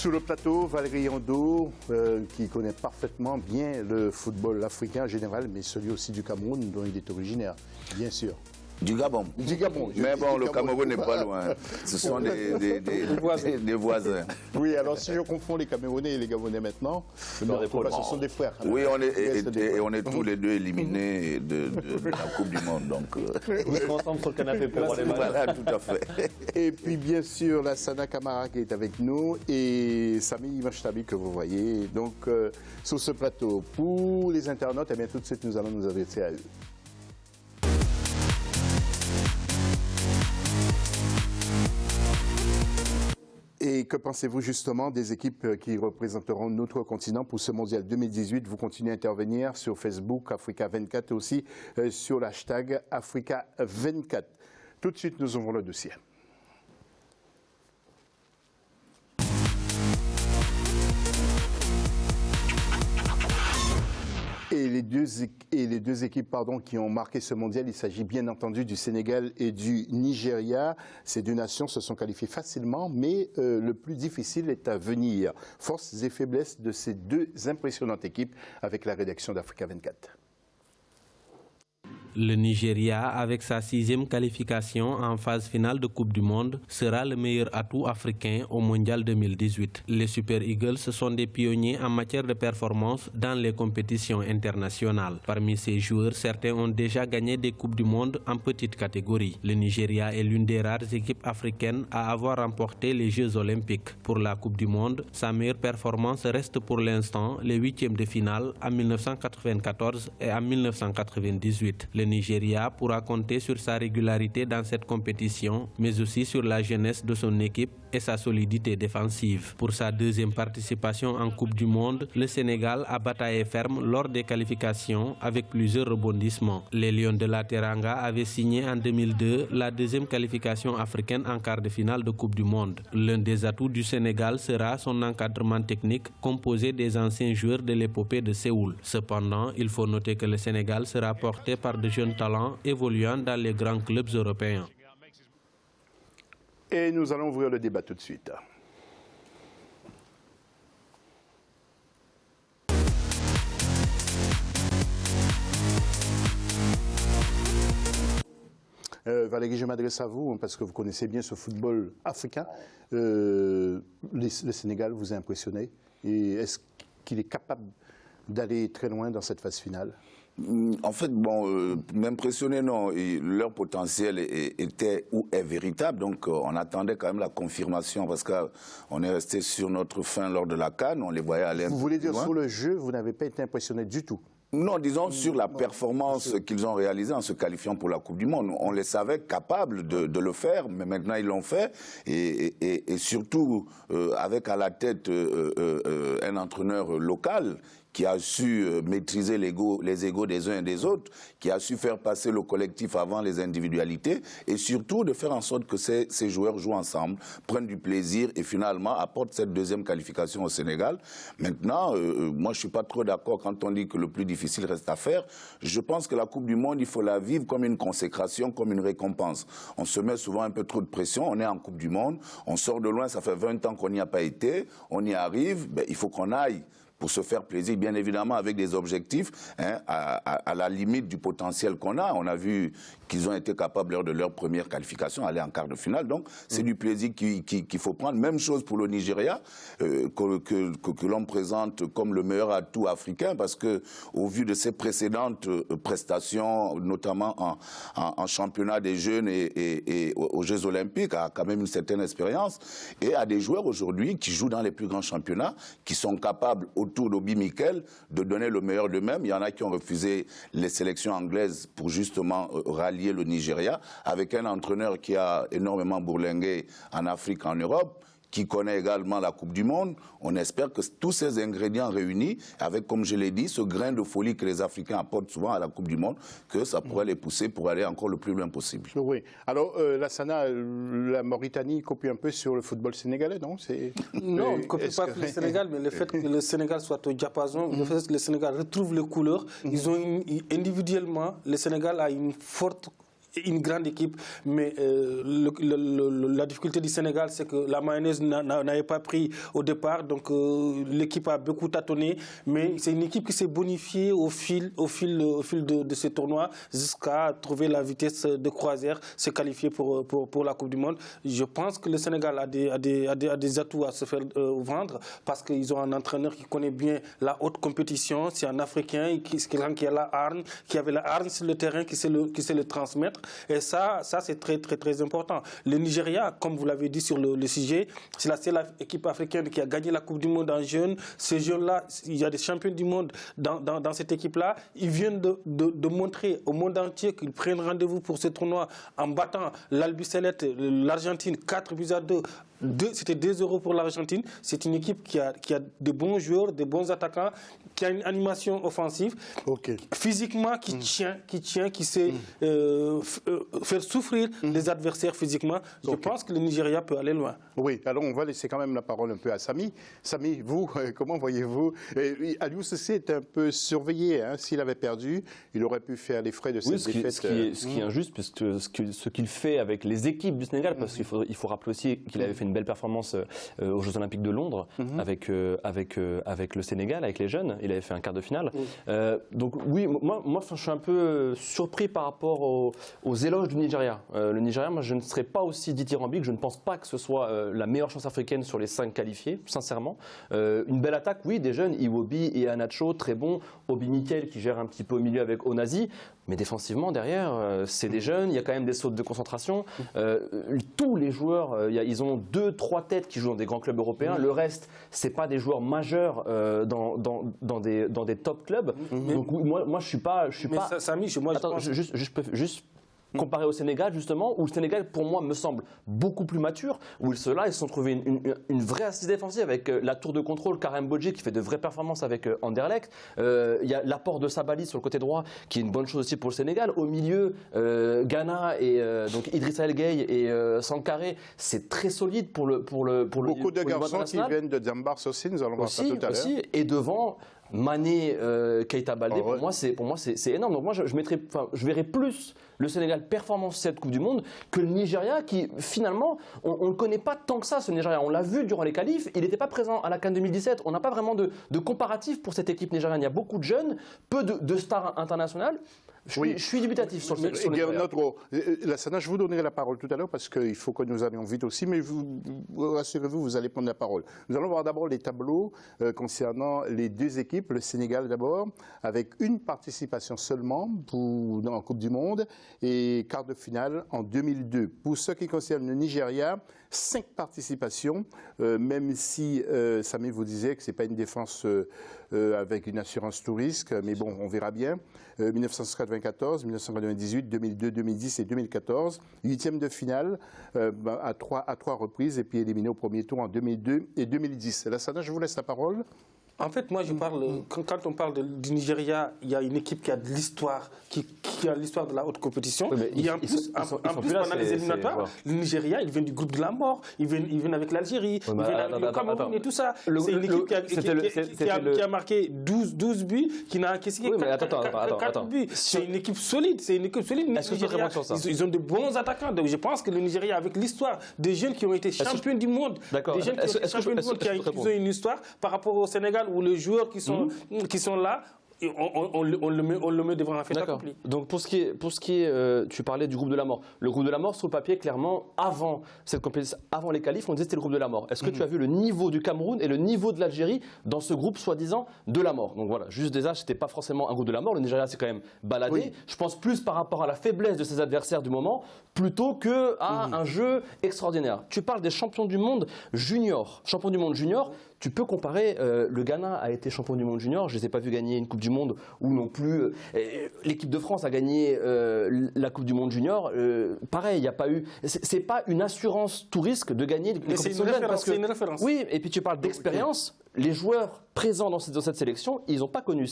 Sur le plateau, Valérie Ando, qui connaît parfaitement bien le football africain en général, mais celui aussi du Cameroun, dont il est originaire, bien sûr. Du Gabon. Du Gabon. Mais bon, le Cameroun n'est pas loin. Ce sont des voisins. Oui, alors si je confonds les Camerounais et les Gabonais maintenant, ce sont des frères. Oui, on est tous les deux éliminés de la Coupe du Monde. Donc, on est ensemble sur le canapé pour voir les matchs. Voilà, tout à fait. Et puis bien sûr, la Sana Kamara qui est avec nous et Sami Machtabi que vous voyez. Donc, sur ce plateau, pour les internautes, eh bien, tout de suite, nous allons nous adresser à eux. Et que pensez-vous justement des équipes qui représenteront notre continent pour ce mondial 2018? Vous continuez à intervenir sur Facebook, Africa24 et aussi sur l'hashtag Africa24. Tout de suite, nous ouvrons le dossier. Et les deux équipes qui ont marqué ce mondial, il s'agit bien entendu du Sénégal et du Nigeria. Ces deux nations se sont qualifiées facilement, mais le plus difficile est à venir. Forces et faiblesses de ces deux impressionnantes équipes avec la rédaction d'Africa 24. Le Nigeria, avec sa 6e qualification en phase finale de Coupe du Monde, sera le meilleur atout africain au Mondial 2018. Les Super Eagles sont des pionniers en matière de performance dans les compétitions internationales. Parmi ces joueurs, certains ont déjà gagné des Coupes du Monde en petite catégorie. Le Nigeria est l'une des rares équipes africaines à avoir remporté les Jeux Olympiques. Pour la Coupe du Monde, sa meilleure performance reste pour l'instant les 8e de finale en 1994 et en 1998. Le Nigeria pourra compter sur sa régularité dans cette compétition, mais aussi sur la jeunesse de son équipe et sa solidité défensive. Pour sa 2e participation en Coupe du Monde, le Sénégal a bataillé ferme lors des qualifications avec plusieurs rebondissements. Les Lions de la Teranga avaient signé en 2002 la 2e qualification africaine en quart de finale de Coupe du Monde. L'un des atouts du Sénégal sera son encadrement technique composé des anciens joueurs de l'épopée de Séoul. Cependant, il faut noter que le Sénégal sera porté par de jeunes talents évoluant dans les grands clubs européens. Et nous allons ouvrir le débat tout de suite. Valérie, je m'adresse à vous parce que vous connaissez bien ce football africain. Le Sénégal vous a impressionné. Et est-ce qu'il est capable d'aller très loin dans cette phase finale? En fait, bon, m'impressionner, non. Leur potentiel était ou est véritable. Donc, on attendait quand même la confirmation parce qu'on est resté sur notre fin lors de la CAN. On les voyait aller un peu plus loin. Vous voulez dire sur le jeu, vous n'avez pas été impressionné du tout? Non, disons sur la performance qu'ils ont réalisée en se qualifiant pour la Coupe du Monde. On les savait capables de le faire, mais maintenant ils l'ont fait. Et surtout, avec à la tête un entraîneur local qui a su maîtriser les égos des uns et des autres, qui a su faire passer le collectif avant les individualités, et surtout de faire en sorte que ces joueurs jouent ensemble, prennent du plaisir et finalement apportent cette 2e qualification au Sénégal. Maintenant, moi je ne suis pas trop d'accord quand on dit que le plus difficile reste à faire. Je pense que la Coupe du Monde, il faut la vivre comme une consécration, comme une récompense. On se met souvent un peu trop de pression, on est en Coupe du Monde, on sort de loin, ça fait 20 ans qu'on n'y a pas été, on y arrive, ben, il faut qu'on aille pour se faire plaisir, bien évidemment avec des objectifs à la limite du potentiel qu'on a. On a vu qu'ils ont été capables lors de leur première qualification d'aller en quart de finale. Donc c'est du plaisir qu'il faut prendre. Même chose pour le Nigeria, que l'on présente comme le meilleur atout africain, parce que au vu de ses précédentes prestations, notamment en championnat des jeunes et aux Jeux Olympiques, a quand même une certaine expérience, et a des joueurs aujourd'hui qui jouent dans les plus grands championnats, qui sont capables autour d'Obi Mikel de donner le meilleur d'eux-mêmes. Il y en a qui ont refusé les sélections anglaises pour justement rallier le Nigeria, avec un entraîneur qui a énormément bourlingué en Afrique, en Europe, qui connaît également la Coupe du Monde. On espère que tous ces ingrédients réunis, avec, comme je l'ai dit, ce grain de folie que les Africains apportent souvent à la Coupe du Monde, que ça pourrait les pousser pour aller encore le plus loin possible. Oui. Alors, Lassana, la Mauritanie copie un peu sur le football sénégalais, non? Non, on ne copie pas le Sénégal, mais le fait que le Sénégal soit au diapason, le fait que le Sénégal retrouve les couleurs, ils ont individuellement, le Sénégal a une forte une grande équipe, mais la difficulté du Sénégal, c'est que la mayonnaise n'avait pas pris au départ, donc l'équipe a beaucoup tâtonné, mais c'est une équipe qui s'est bonifiée au fil de ce tournoi jusqu'à trouver la vitesse de croisière, se qualifier pour la Coupe du Monde. Je pense que le Sénégal a des atouts à se faire vendre parce qu'ils ont un entraîneur qui connaît bien la haute compétition, c'est un Africain, quelqu'un qui a la hargne, qui avait la hargne sur le terrain, qui sait le transmettre. Et ça c'est très, très, très important. Le Nigeria, comme vous l'avez dit sur le sujet, c'est la seule équipe africaine qui a gagné la Coupe du Monde en jeunes. Ces jeunes-là, il y a des champions du monde dans cette équipe-là. Ils viennent de montrer au monde entier qu'ils prennent rendez-vous pour ce tournoi en battant l'Albiceleste, l'Argentine, 4-2. C'était 2-0 pour l'Argentine. C'est une équipe qui a de bons joueurs, de bons attaquants, qui a une animation offensive, physiquement qui tient, qui sait faire souffrir les adversaires physiquement. Je pense que le Nigeria peut aller loin. Oui, alors on va laisser quand même la parole un peu à Samy. Samy, vous, comment voyez-vous? Aliou Cissé est un peu surveillé. Hein. S'il avait perdu, il aurait pu faire les frais de cette défaite. Ce qui est injuste, parce que ce qu'il fait avec les équipes du Sénégal, parce qu'il faut rappeler aussi qu'il avait fait une belle performance aux Jeux Olympiques de Londres avec le Sénégal, avec les jeunes. Il avait fait un quart de finale. Donc oui, moi je suis un peu surpris par rapport aux éloges du Nigeria. Le Nigeria, moi je ne serais pas aussi dithyrambique. Je ne pense pas que ce soit la meilleure chance africaine sur les 5 qualifiés, sincèrement. Une belle attaque, oui, des jeunes, Iwobi et Anacho, très bons. Obi Mikel qui gère un petit peu au milieu avec Onazi. Mais défensivement, derrière, c'est des jeunes, il y a quand même des sautes de concentration. Tous les joueurs, ils ont 2-3 têtes qui jouent dans des grands clubs européens. Le reste, ce n'est pas des joueurs majeurs dans des top clubs. Donc moi, je ne suis pas... Samy, moi, attends, je peux juste comparé au Sénégal, justement, où le Sénégal, pour moi, me semble beaucoup plus mature, où ils se sont trouvés une vraie assise défensive avec la tour de contrôle, Karim Bodji, qui fait de vraies performances avec Anderlecht. Il y a l'apport de Sabali sur le côté droit, qui est une bonne chose aussi pour le Sénégal. Au milieu, Ghana et donc Idrissa El Gueye et Sankaré, c'est très solide pour le Beaucoup de garçons qui viennent de Djambars aussi, nous allons voir ça tout à l'heure. Et devant... Mané, Keita Baldé, pour moi c'est énorme. Donc moi je verrais plus le Sénégal performant cette Coupe du Monde que le Nigeria qui finalement on ne le connaît pas tant que ça, ce Nigeria. On l'a vu durant les qualifs, il n'était pas présent à la CAN 2017. On n'a pas vraiment de comparatif pour cette équipe nigériane. Il y a beaucoup de jeunes, peu de stars internationales. Je suis dubitatif sur le Nigeria. Lassana, je vous donnerai la parole tout à l'heure parce qu'il faut que nous allions vite aussi, mais rassurez-vous, vous allez prendre la parole. Nous allons voir d'abord les tableaux concernant les deux équipes. Le Sénégal d'abord, avec une participation seulement dans la Coupe du Monde et quart de finale en 2002. Pour ce qui concerne le Nigeria, 5 participations, même si Samy vous disait que ce n'est pas une défense avec une assurance tout risque, mais bon, on verra bien. 1994, 1998, 2002, 2010 et 2014, 8e de finale à trois reprises et puis éliminé au premier tour en 2002 et 2010. Lassana, je vous laisse la parole. En fait, moi, je parle, quand on parle du Nigeria, il y a une équipe qui a de l'histoire, qui a l'histoire de la haute compétition. Oui, et en plus, pendant les éliminatoires, le Nigeria, il vient du groupe de la mort, il vient avec l'Algérie, il vient avec le Cameroun et tout ça. C'est une équipe qui a marqué 12 buts, qui n'a encaissé 4 buts. C'est une équipe solide, Nigeria, ils ont de bons attaquants. Donc je pense que le Nigeria, avec l'histoire des jeunes qui ont été champions du monde, des jeunes qui ont été champions du monde, qui ont une histoire par rapport au Sénégal, où les joueurs qui sont là, on le met devant un fait accompli. Donc pour ce qui est, tu parlais du groupe de la mort. Le groupe de la mort, sur le papier, clairement, avant cette compétition, avant les qualifs, on disait que c'était le groupe de la mort. Est-ce que tu as vu le niveau du Cameroun et le niveau de l'Algérie dans ce groupe soi-disant de la mort? Donc voilà, juste déjà, c'était pas forcément un groupe de la mort. Le Nigeria s'est quand même baladé. Oui. Je pense plus par rapport à la faiblesse de ses adversaires du moment, plutôt que à un jeu extraordinaire. Tu parles des champions du monde junior. Champion du monde junior. Tu peux comparer, le Ghana a été champion du monde junior, je ne les ai pas vus gagner une Coupe du Monde, ou non plus, l'équipe de France a gagné la Coupe du monde junior, pareil, il n'y a pas eu, c'est pas une assurance tout risque de gagner les compétitions jeunes, parce que, c'est une référence. Oui, et puis tu parles d'expérience, les joueurs présents dans cette sélection, ils n'ont pas connu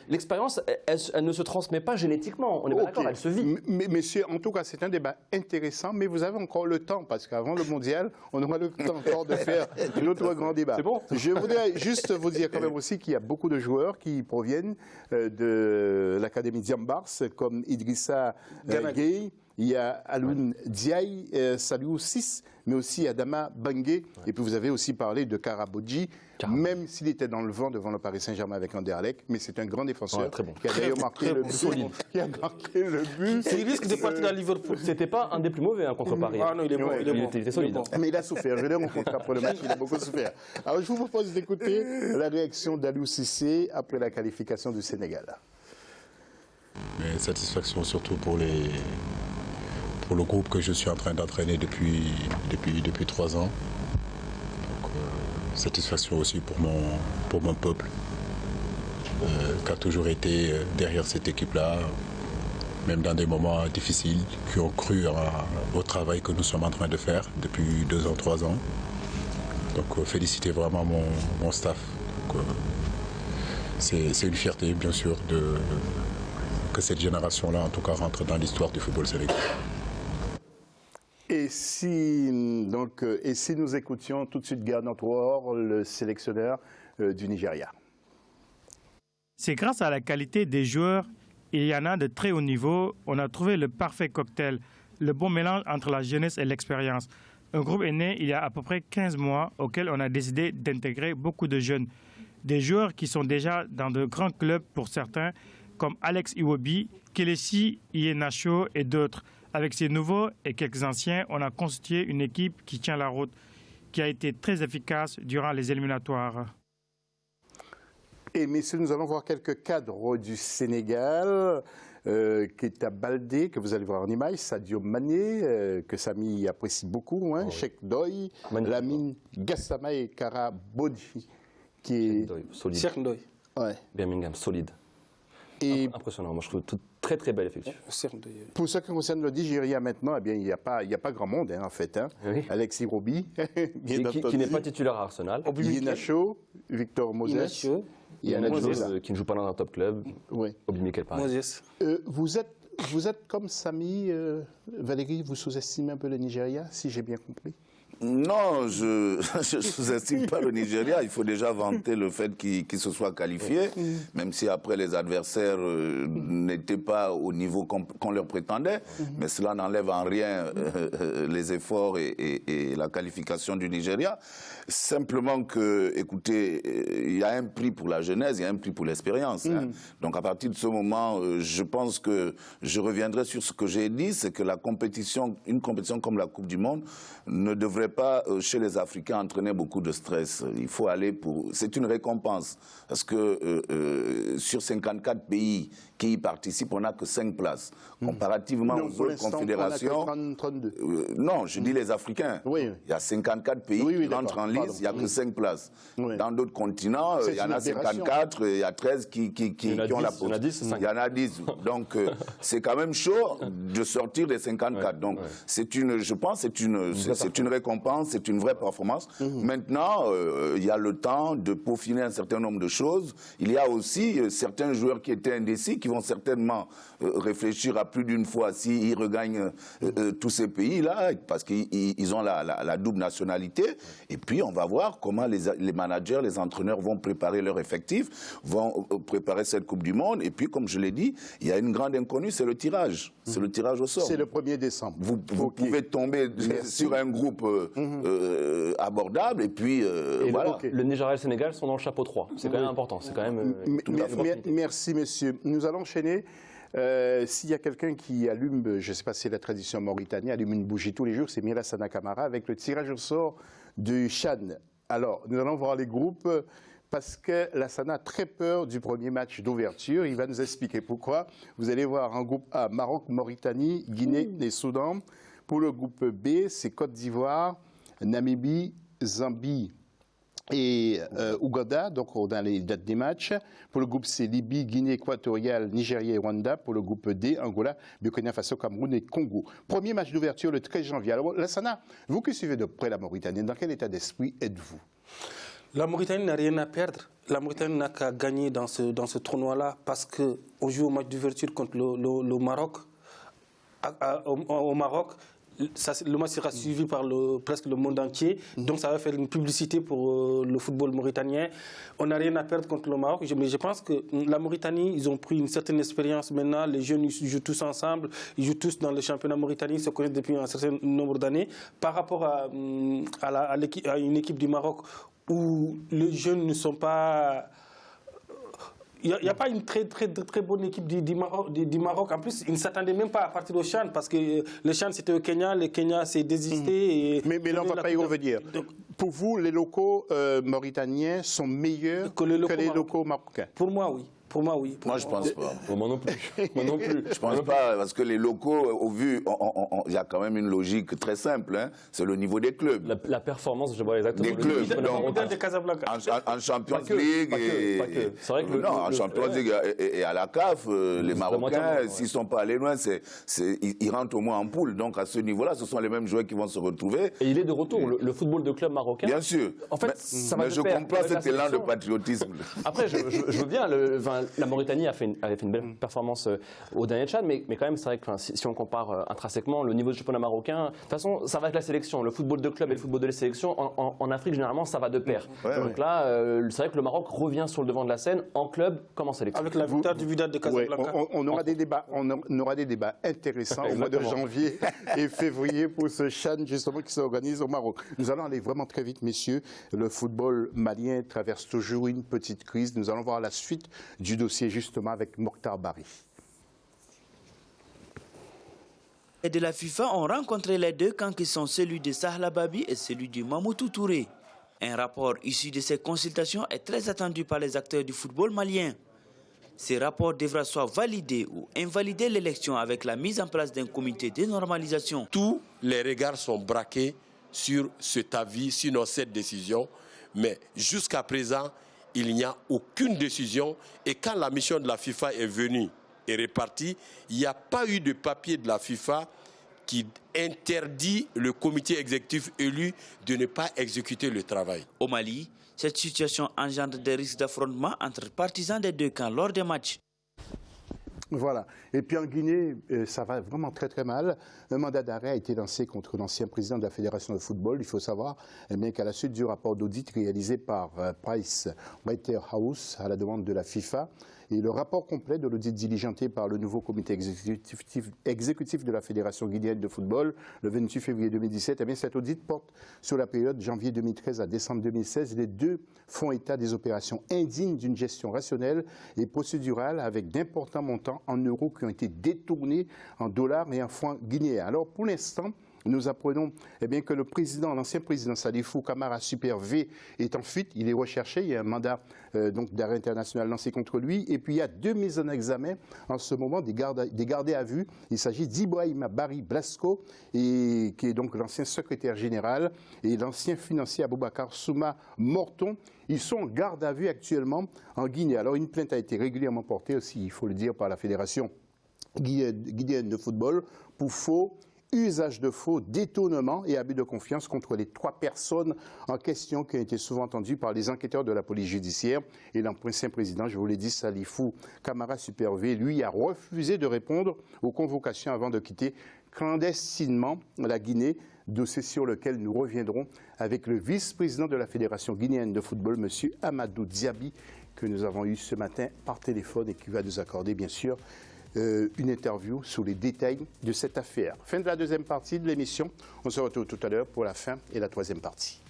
l'expérience, elle ne se transmet pas génétiquement, on est pas d'accord, elle se vit. Mais messieurs, en tout cas, c'est un débat intéressant, mais vous avez encore le temps, parce qu'avant le mondial, on aura le temps encore de faire notre grand débat. C'est bon. Je voudrais juste vous dire quand même aussi qu'il y a beaucoup de joueurs qui proviennent de l'Académie Djambars, comme Idrissa Gueye. il y a Aloun Diaye, Saliou 6, mais aussi Adama Bangé. Et puis vous avez aussi parlé de Karabodji, même s'il était dans le vent devant le Paris Saint-Germain avec Anderlecht, mais c'est un grand défenseur très bon. qui a d'ailleurs marqué le but. Qui a marqué le but. Il risque de partir à Liverpool. C'était pas un des plus mauvais contre Paris. Ah non, il est bon. Il était solide. Mais il a souffert. Je l'ai rencontré après le match, il a beaucoup souffert. Alors je vous propose d'écouter la réaction d'Aliou Cissé après la qualification du Sénégal. Mais satisfaction surtout pour le groupe que je suis en train d'entraîner depuis 3 ans. Donc, satisfaction aussi pour mon peuple, qui a toujours été derrière cette équipe-là, même dans des moments difficiles, qui ont cru au travail que nous sommes en train de faire depuis 2 ans, 3 ans. Donc féliciter vraiment mon staff. C'est une fierté, bien sûr, que cette génération-là, en tout cas, rentre dans l'histoire du football sénégalais. Et si nous écoutions tout de suite Gernot Rohr, le sélectionneur du Nigeria? C'est grâce à la qualité des joueurs, et il y en a de très haut niveau, on a trouvé le parfait cocktail, le bon mélange entre la jeunesse et l'expérience. Un groupe est né il y a à peu près 15 mois, auquel on a décidé d'intégrer beaucoup de jeunes. Des joueurs qui sont déjà dans de grands clubs pour certains, comme Alex Iwobi, Kelechi Iheanacho et d'autres. Avec ces nouveaux et quelques anciens, on a constitué une équipe qui tient la route, qui a été très efficace durant les éliminatoires. Et messieurs, nous allons voir quelques cadres du Sénégal. Keita Baldé, que vous allez voir en image, Sadio Mané, que Samy apprécie beaucoup, hein, Cheikh Ndoye, Lamine Gassama et Kara Bodji, qui est... Solide. Cheikh Ndoye. Ouais. Birmingham, solide. Et impressionnant, moi je trouve tout très très bel effectif. pour ce qui concerne le Nigeria maintenant, eh bien, il n'y a pas grand monde hein, en fait. Hein. Oui. Alexis Roby, qui n'est pas titulaire à Arsenal. Iheanacho, Victor Moses. Moses, qui ne joue pas dans un top club. Oui. Obi Mikel, pareil. Moses. Vous êtes comme Samy, Valérie, vous sous-estimez un peu le Nigeria, si j'ai bien compris? Non, je ne sous-estime pas le Nigeria. Il faut déjà vanter le fait qu'il se soit qualifié, même si après les adversaires n'étaient pas au niveau qu'on leur prétendait. Mais cela n'enlève en rien les efforts et la qualification du Nigeria. Simplement que, écoutez, il y a un prix pour la jeunesse, il y a un prix pour l'expérience. Hein. Donc à partir de ce moment, je pense que je reviendrai sur ce que j'ai dit, c'est que une compétition comme la Coupe du Monde ne devrait pas, chez les Africains, entraîner beaucoup de stress. Il faut aller pour... C'est une récompense. Parce que sur 54 pays qui y participent, on n'a que 5 places. Comparativement aux autres confédérations... On a que 32. Non, je dis les Africains. Oui. Il y a 54 pays qui entrent en lice, il n'y a que 5 places. Oui. Dans d'autres continents, il y en a 54, il y a 13 qui ont la pause. Il y en a 10. Donc, c'est quand même chaud de sortir des 54. Donc, je pense que c'est une récompense, c'est une vraie performance. Maintenant, il y a le temps de peaufiner un certain nombre de choses. Il y a aussi certains joueurs qui étaient indécis, qui vont certainement réfléchir à plus d'une fois s'ils regagnent tous ces pays-là, parce qu'ils ont la double nationalité. Et puis, on va voir comment les managers, les entraîneurs vont préparer leur effectif, vont préparer cette Coupe du Monde. Et puis, comme je l'ai dit, il y a une grande inconnue, c'est le tirage. C'est le tirage au sort. C'est le 1er décembre. Vous pouvez tomber sur un groupe abordable et puis voilà. Le Nigeria et le Sénégal sont dans le chapeau 3. C'est quand même important. C'est quand même merci, messieurs. Nous allons enchaîner. S'il y a quelqu'un qui allume, je ne sais pas si c'est la tradition mauritanienne, allume une bougie tous les jours, c'est Mira Sana Kamara avec le tirage au sort du Chan. Alors, nous allons voir les groupes parce que Lassana a très peur du premier match d'ouverture. Il va nous expliquer pourquoi. Vous allez voir un groupe A, Maroc, Mauritanie, Guinée et Soudan. Pour le groupe B, c'est Côte d'Ivoire, Namibie, Zambie et Ouganda, donc on a les dates des matchs. Pour le groupe C, Libye, Guinée équatoriale, Nigeria et Rwanda. Pour le groupe D, Angola, Burkina Faso, Cameroun et Congo. Premier match d'ouverture le 13 janvier. Alors Lassana, vous qui suivez de près la Mauritanie, dans quel état d'esprit êtes-vous? La Mauritanie n'a rien à perdre. La Mauritanie n'a qu'à gagner dans ce tournoi-là parce qu'on joue au match d'ouverture contre le Maroc. Au Maroc, le match sera suivi par presque le monde entier. Donc ça va faire une publicité pour le football mauritanien. On n'a rien à perdre contre le Maroc. Mais je pense que la Mauritanie, ils ont pris une certaine expérience maintenant. Les jeunes ils jouent tous ensemble. Ils jouent tous dans le championnat mauritanien. Ils se connaissent depuis un certain nombre d'années. Par rapport à une équipe du Maroc où les jeunes ne sont pas... Il n'y a pas une très bonne équipe du Maroc. En plus, ils ne s'attendaient même pas à partir au CHAN parce que le CHAN c'était au Kenya. Le Kenya s'est désisté. Et mais là, on ne va pas y revenir. Pour vous, les locaux mauritaniens sont meilleurs que les locaux marocains? Pour moi, oui. Pour moi, oui. Moi, je ne pense pas. Moi non plus. Moi non plus. Je ne pense pas, parce que les locaux, au vu, il y a quand même une logique très simple. Hein, c'est le niveau des clubs. La performance, je vois exactement. Des clubs. De Casablanca. En Champions League. C'est vrai que en Champions League et à la CAF, les Marocains, s'ils ne sont pas allés loin, ils rentrent au moins en poule. Donc à ce niveau-là, ce sont les mêmes joueurs qui vont se retrouver. Et il est de retour. Le football de club marocain. Bien sûr. En fait, ça va mais je comprends cet élan de patriotisme. Après, je veux bien. La Mauritanie avait fait une belle performance au dernier Tchad, mais quand même, c'est vrai que si on compare intrinsèquement le niveau du championnat marocain, de toute façon, ça va avec la sélection. Le football de club et le football de la sélection, en Afrique, généralement, ça va de pair. Donc là, c'est vrai que le Maroc revient sur le devant de la scène en club comme en sélection. Avec la victoire du Wydad de Casablanca. On aura des débats intéressants au mois de janvier et février pour ce CHAN justement qui s'organise au Maroc. Nous allons aller vraiment très vite, messieurs. Le football malien traverse toujours une petite crise. Nous allons voir la suite du dossier justement avec Mokhtar Bari. Et de la FIFA ont rencontré les deux camps qui sont celui de Sahla Babi et celui de Mamoutou Touré. Un rapport issu de ces consultations est très attendu par les acteurs du football malien. Ces rapports devra soit valider ou invalider l'élection avec la mise en place d'un comité de normalisation. Tous les regards sont braqués sur cet avis, sinon cette décision, mais jusqu'à présent, il n'y a aucune décision et quand la mission de la FIFA est venue et repartie, il n'y a pas eu de papier de la FIFA qui interdit le comité exécutif élu de ne pas exécuter le travail. Au Mali, cette situation engendre des risques d'affrontement entre partisans des deux camps lors des matchs. Voilà. Et puis en Guinée, ça va vraiment très très mal. Un mandat d'arrêt a été lancé contre l'ancien président de la Fédération de football. Il faut savoir qu'à la suite du rapport d'audit réalisé par Pricewaterhouse à la demande de la FIFA, et le rapport complet de l'audit diligenté par le nouveau comité exécutif de la Fédération guinéenne de football le 28 février 2017, cet audit porte sur la période janvier 2013 à décembre 2016. Les deux font état des opérations indignes d'une gestion rationnelle et procédurale avec d'importants montants en euros qui ont été détournés en dollars et en francs guinéens. Alors pour l'instant, nous apprenons que l'ancien président Salifou Camara Super V est en fuite, il est recherché, il y a un mandat d'arrêt international lancé contre lui, et puis il y a deux mises en examen en ce moment, des gardés à vue. Il s'agit d'Ibrahima Bari Blasco, qui est donc l'ancien secrétaire général, et l'ancien financier Aboubacar Souma Morton. Ils sont en garde à vue actuellement en Guinée. Alors une plainte a été régulièrement portée aussi, il faut le dire, par la Fédération guinéenne de football pour faux, usage de faux, détournement et abus de confiance contre les trois personnes en question qui ont été souvent entendues par les enquêteurs de la police judiciaire. Et l'ancien président, je vous l'ai dit, Salifou Camara Super V, lui, a refusé de répondre aux convocations avant de quitter clandestinement la Guinée, dossier sur lequel nous reviendrons avec le vice-président de la Fédération guinéenne de football, M. Amadou Diaby, que nous avons eu ce matin par téléphone et qui va nous accorder, bien sûr, une interview sur les détails de cette affaire. Fin de la deuxième partie de l'émission. On se retrouve tout à l'heure pour la fin et la troisième partie.